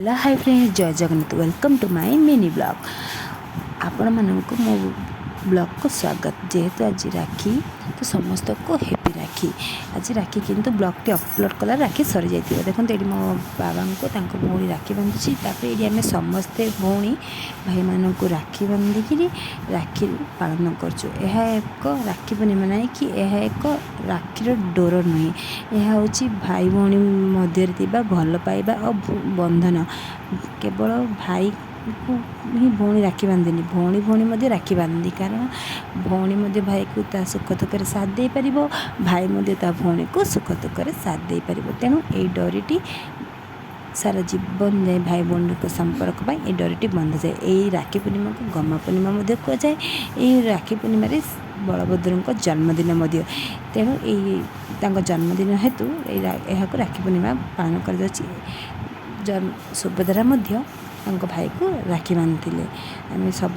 Hello hi friends, जय Jagannath. Welcome to my mini blog. आपण मानक मो ब्लॉग को स्वागत। जेहेतु आज राखी तो समस्त को हैप्पी राखी। आज राखी किंतु ब्लॉग टी अपलोड कला राखी सरी जाइए। देखो ये मो बाबा को भौणी राखी बांधुची। ये आम समस्ते भौणी भाई मान को राखी बांधिकी राखी पालन करचु। यह एक राखी पूर्णिमा ना कि यह एक राखीर डोर नुहे। यह हूँ भाई भौणी मध्य भल पाइबा और बंधन। केवल भाई को ही भौणी राखी बांधेनी, भौणी भौणी मध्य राखी बांधे। कारण भौणी मध्य भाई को ता सुख दुखर साथ दे पारिबो, भाई मध्य ता भौणी को सुख दुखर साथ दे पारिबो। तेणु ये डोरीटी सारा जीवन जाए भाई भौणी को संपर्क पाई ये डोरीटी बंधा जाए। यही राखी पूर्णिमा को गमा पूर्णिमा मध्य कहुए। यही राखी पूर्णिमा बलभद्र जन्मदिन मध्य। तेणु यही जन्मदिन हेतु यह राखी पूर्णिमा पालन कर। सुभद्रा भाई को राखी बांधि आम सब